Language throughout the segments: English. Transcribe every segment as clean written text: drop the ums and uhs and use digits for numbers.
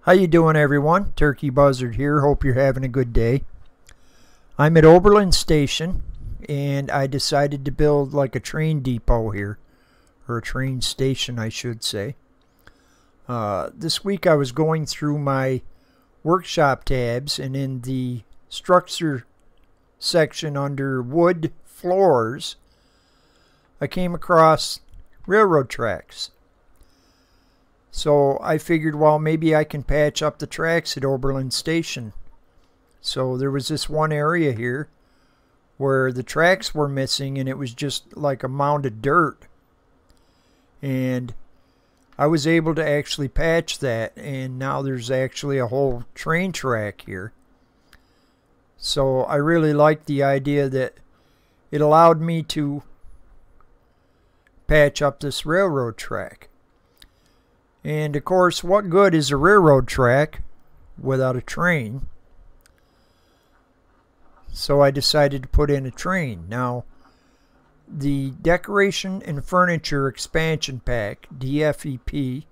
How you doing, everyone? Turkey Buzzard here. Hope you're having a good day. I'm at Oberland Station, and I decided to build like a train depot here, or a train station, I should say. This week I was going through my workshop tabs, and in the structure section under wood floors, I came across railroad tracks. So I figured, well, maybe I can patch up the tracks at Oberland Station. So there was this one area here where the tracks were missing, and it was just like a mound of dirt. And I was able to actually patch that, and now there's actually a whole train track here. So I really liked the idea that it allowed me to patch up this railroad track. And of course, what good is a railroad track without a train? So I decided to put in a train. Now, the Decoration and Furniture Expansion Pack, DFEP,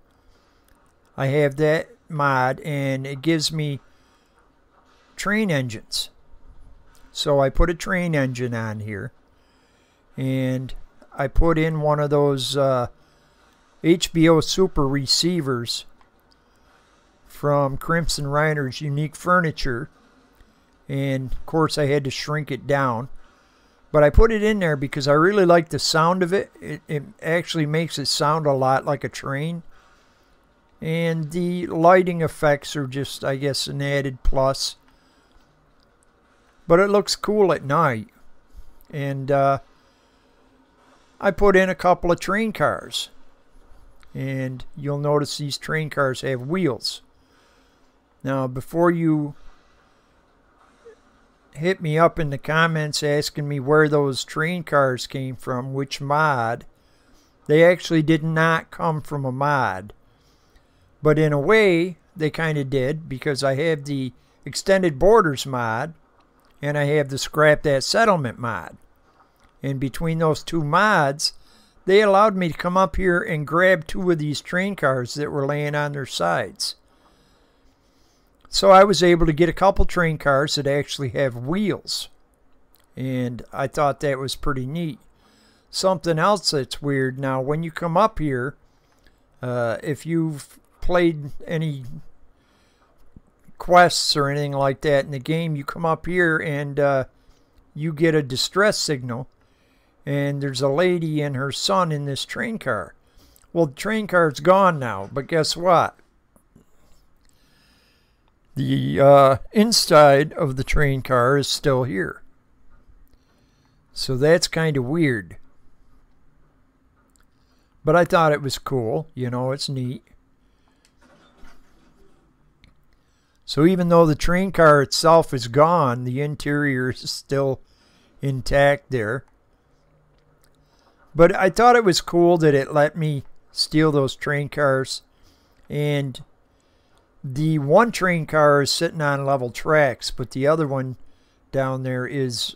I have that mod, and it gives me train engines. So I put a train engine on here, and I put in one of those HBO Super receivers from Crimson Reiner's Unique Furniture, and of course I had to shrink it down, but I put it in there because I really like the sound of it. It actually makes it sound a lot like a train, and the lighting effects are just, I guess, an added plus, but it looks cool at night. And I put in a couple of train cars. And you'll notice these train cars have wheels. Now, before you hit me up in the comments asking me where those train cars came from, which mod, they actually did not come from a mod. But in a way, they kind of did, because I have the Extended Borders mod, and I have the Scrap That Settlement mod. And between those two mods, they allowed me to come up here and grab two of these train cars that were laying on their sides. So I was able to get a couple train cars that actually have wheels. And I thought that was pretty neat. Something else that's weird, now when you come up here, if you've played any quests or anything like that in the game, you come up here and you get a distress signal. And there's a lady and her son in this train car. Well, the train car's gone now, but guess what? The inside of the train car is still here. So that's kind of weird. But I thought it was cool. You know, it's neat. So even though the train car itself is gone, the interior is still intact there. But I thought it was cool that it let me steal those train cars. And the one train car is sitting on level tracks, but the other one down there is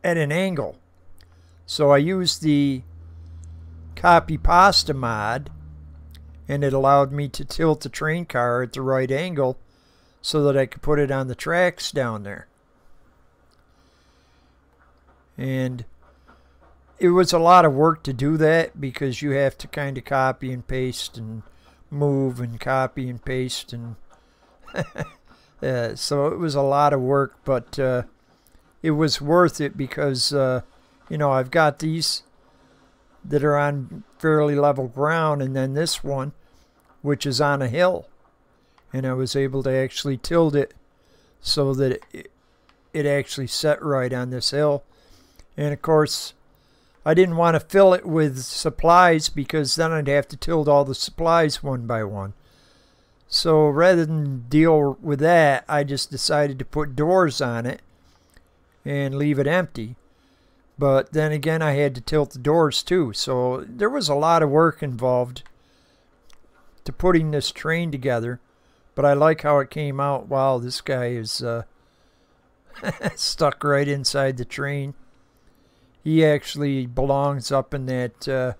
at an angle. So I used the Copy Pasta mod, and it allowed me to tilt the train car at the right angle so that I could put it on the tracks down there. And it was a lot of work to do that, because you have to kind of copy and paste and move and copy and paste, and so it was a lot of work, but it was worth it because you know, I've got these that are on fairly level ground, and then this one which is on a hill, and I was able to actually tilt it so that it actually set right on this hill. And of course, I didn't want to fill it with supplies, because then I'd have to tilt all the supplies one by one. So rather than deal with that, I just decided to put doors on it and leave it empty. But then again, I had to tilt the doors too. So there was a lot of work involved to putting this train together. But I like how it came out. Wow, this guy is stuck right inside the train. He actually belongs up in that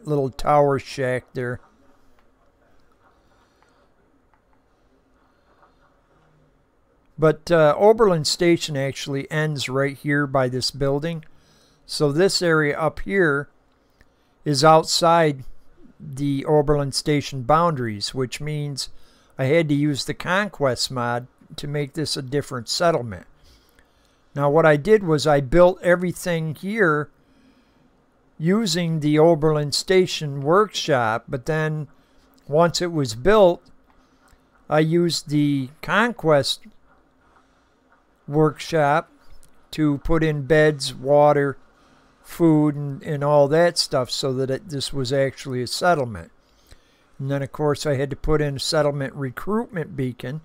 little tower shack there. But Oberland Station actually ends right here by this building. So this area up here is outside the Oberland Station boundaries, which means I had to use the Conquest mod to make this a different settlement. Now what I did was I built everything here using the Oberland Station workshop, but then once it was built, I used the Conquest workshop to put in beds, water, food, and all that stuff so that this was actually a settlement. And then of course I had to put in a settlement recruitment beacon,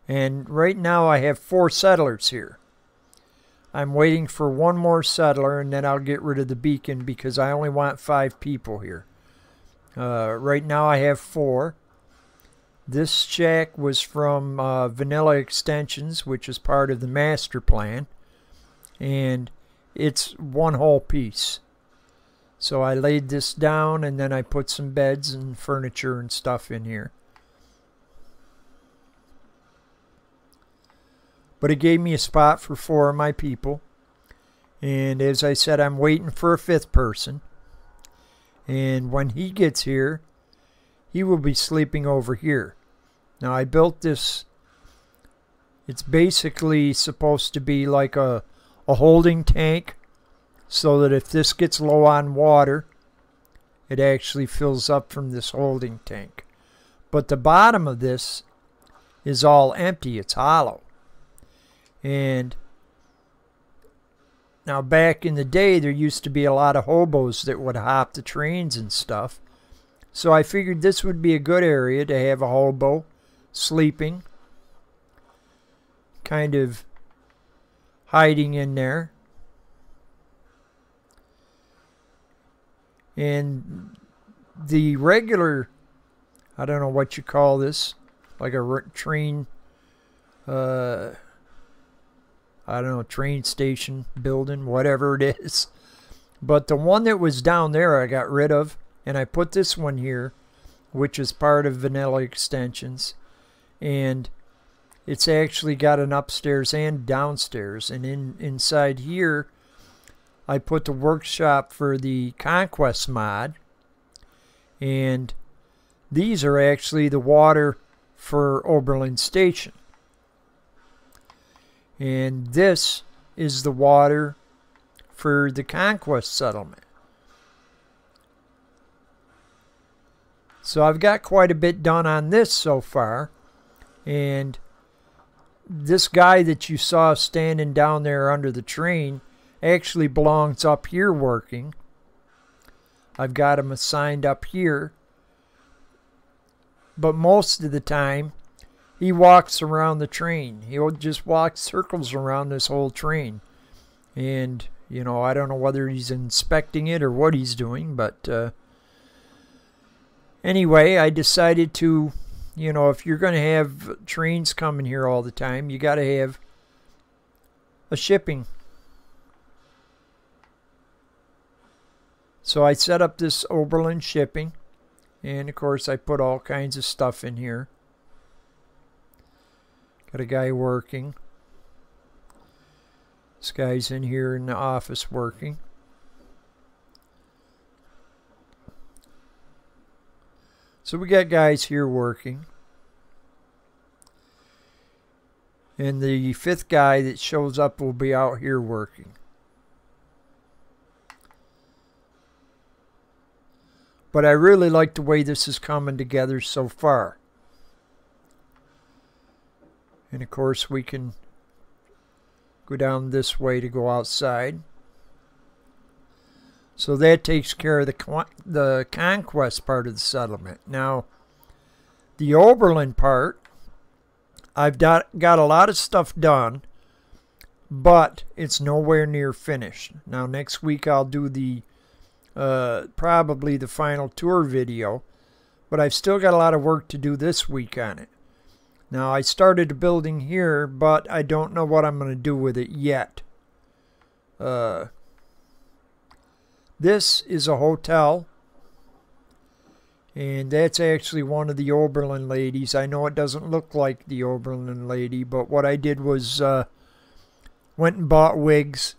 and right now I have 4 settlers here. I'm waiting for one more settler, and then I'll get rid of the beacon because I only want 5 people here. Right now I have 4. This shack was from Vanilla Extensions, which is part of the master plan, and it's one whole piece. So I laid this down, and then I put some beds and furniture and stuff in here. But it gave me a spot for 4 of my people. And as I said, I'm waiting for a 5th person. And when he gets here, he will be sleeping over here. Now I built this. It's basically supposed to be like a holding tank, so that if this gets low on water, it actually fills up from this holding tank. But the bottom of this is all empty. It's hollow. And now back in the day, there used to be a lot of hobos that would hop the trains and stuff. So I figured this would be a good area to have a hobo sleeping, kind of hiding in there. And the regular, I don't know what you call this, like a train, I don't know, train station building, whatever it is. But the one that was down there I got rid of, and I put this one here, which is part of Vanilla Extensions. And it's actually got an upstairs and downstairs. And inside here, I put the workshop for the Conquest mod. And these are actually the water for Oberland Station. And this is the water for the Conquest settlement. So I've got quite a bit done on this so far. And this guy that you saw standing down there under the train actually belongs up here working. I've got him assigned up here. But most of the time, he walks around the train. He'll just walk circles around this whole train. And, you know, I don't know whether he's inspecting it or what he's doing. But anyway, I decided to, you know, if you're going to have trains coming here all the time, you got to have a shipping. So I set up this Oberland shipping. And, of course, I put all kinds of stuff in here. Got a guy working. This guy's in here in the office working. So we got guys here working. And the 5th guy that shows up will be out here working. But I really like the way this is coming together so far. And of course we can go down this way to go outside. So that takes care of the Conquest part of the settlement. Now, the Oberland part, I've got a lot of stuff done, but it's nowhere near finished. Now, next week I'll do the probably the final tour video, but I've still got a lot of work to do this week on it. Now, I started a building here, but I don't know what I'm going to do with it yet. This is a hotel, And that's actually one of the Oberland ladies. I know it doesn't look like the Oberland lady, but what I did was went and bought wigs,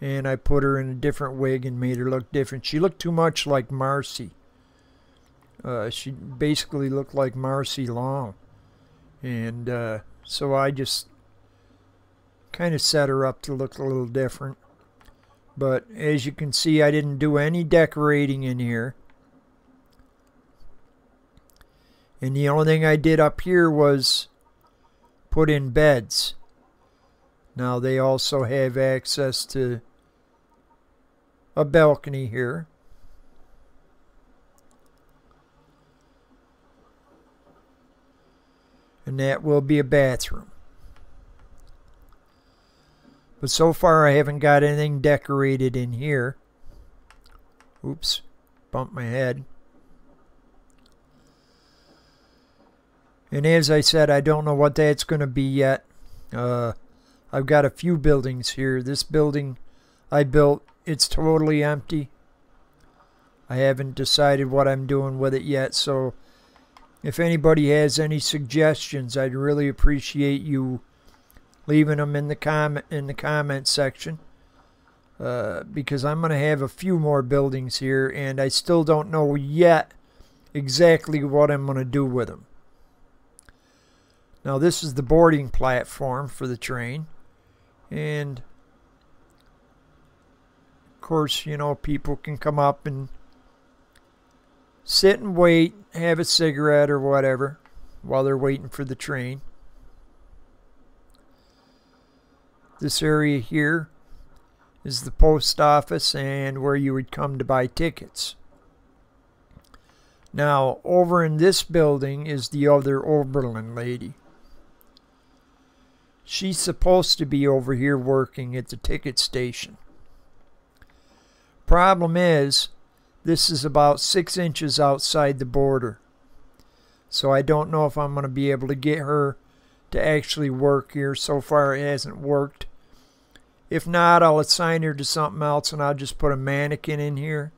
and I put her in a different wig and made her look different. She looked too much like Marcy. She basically looked like Marcy Long. And so I just kind of set her up to look a little different. But as you can see, I didn't do any decorating in here. And the only thing I did up here was put in beds. Now they also have access to a balcony here. And that will be a bathroom. But so far I haven't got anything decorated in here. Oops, bumped my head. And as I said, I don't know what that's going to be yet. I've got a few buildings here. This building I built, it's totally empty. I haven't decided what I'm doing with it yet, so if anybody has any suggestions, I'd really appreciate you leaving them in the comment section, because I'm going to have a few more buildings here, and I still don't know yet exactly what I'm going to do with them. Now this is the boarding platform for the train, and of course, you know, people can come up and sit and wait, have a cigarette or whatever while they're waiting for the train. This area here is the post office and where you would come to buy tickets. Now over in this building is the other Oberland lady. She's supposed to be over here working at the ticket station. Problem is, this is about 6 inches outside the border. So I don't know if I'm going to be able to get her to actually work here. So far it hasn't worked. If not, I'll assign her to something else and I'll just put a mannequin in here.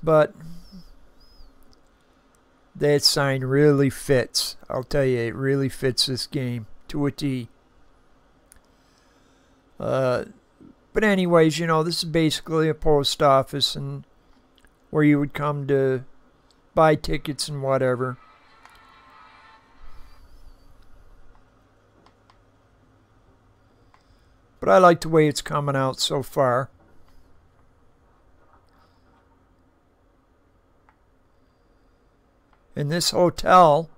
But that sign really fits. I'll tell you, it really fits this game to a T. But anyways, you know, this is basically a post office and where you would come to buy tickets and whatever. But I like the way it's coming out so far. In this hotel,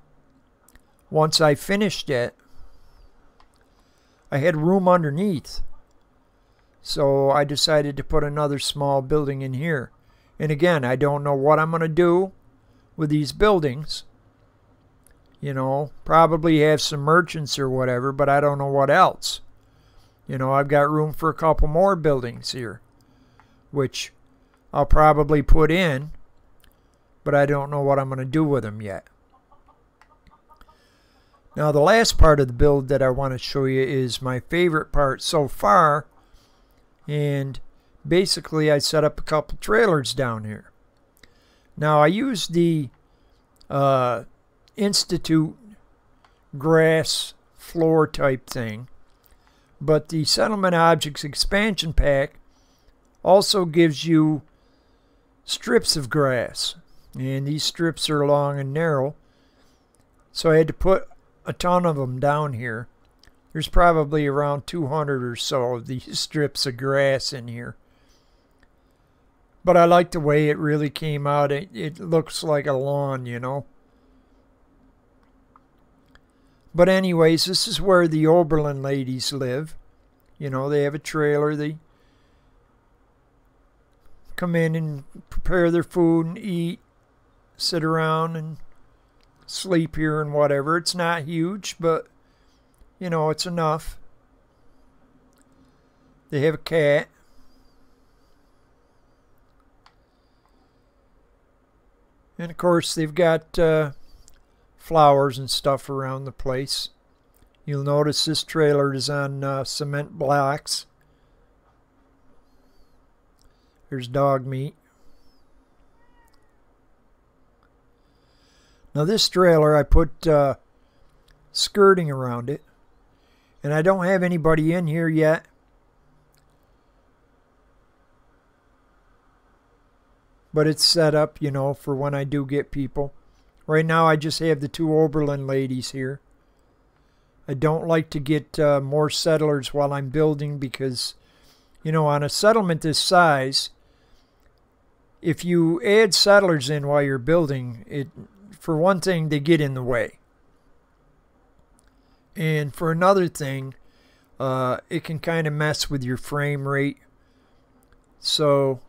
once I finished it, I had room underneath. So I decided to put another small building in here. And again, I don't know what I'm going to do with these buildings. You know, probably have some merchants or whatever, but I don't know what else. You know, I've got room for a couple more buildings here, which I'll probably put in, but I don't know what I'm going to do with them yet. Now, the last part of the build that I want to show you is my favorite part so far. And basically, I set up a couple trailers down here. Now, I used the Institute grass floor type thing. But the Settlement Objects expansion pack also gives you strips of grass. And these strips are long and narrow. So I had to put a ton of them down here. There's probably around 200 or so of these strips of grass in here. But I like the way it really came out. It looks like a lawn, you know. But anyways, this is where the Oberland ladies live. You know, they have a trailer. They come in and prepare their food and eat, sit around and sleep here and whatever. It's not huge, but, you know, it's enough. They have a cat. And, of course, they've got flowers and stuff around the place. You'll notice this trailer is on cement blocks. There's dog meat. Now this trailer, I put skirting around it. And I don't have anybody in here yet. But it's set up, you know, for when I do get people. Right now I just have the two Oberland ladies here. I don't like to get more settlers while I'm building because, you know, on a settlement this size, if you add settlers in while you're building, for one thing, they get in the way. And for another thing, it can kind of mess with your frame rate. So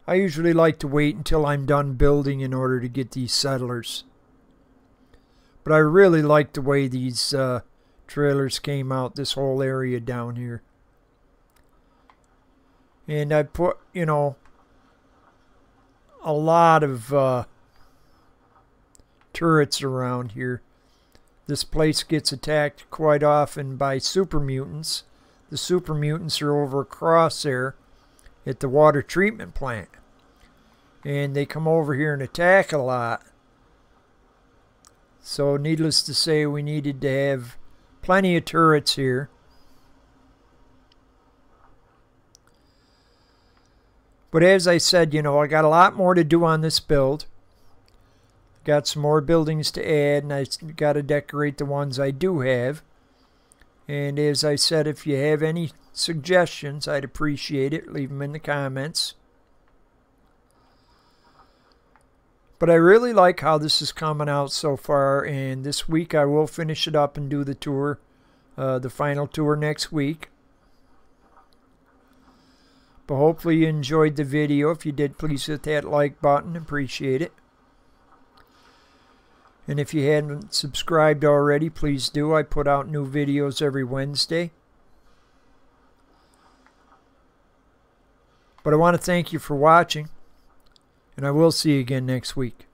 I usually like to wait until I'm done building in order to get these settlers. But I really like the way these trailers came out, this whole area down here. And I put, you know, a lot of turrets around here. This place gets attacked quite often by super mutants. The super mutants are over across there at the water treatment plant. And they come over here and attack a lot. So needless to say, we needed to have plenty of turrets here. But as I said, you know, I got a lot more to do on this build. Got some more buildings to add, and I got to decorate the ones I do have. And as I said, if you have any suggestions, I'd appreciate it. Leave them in the comments. But I really like how this is coming out so far, and this week I will finish it up and do the tour, the final tour next week. But hopefully you enjoyed the video. If you did, please hit that like button. Appreciate it. And if you hadn't subscribed already, please do. I put out new videos every Wednesday. But I want to thank you for watching, and I will see you again next week.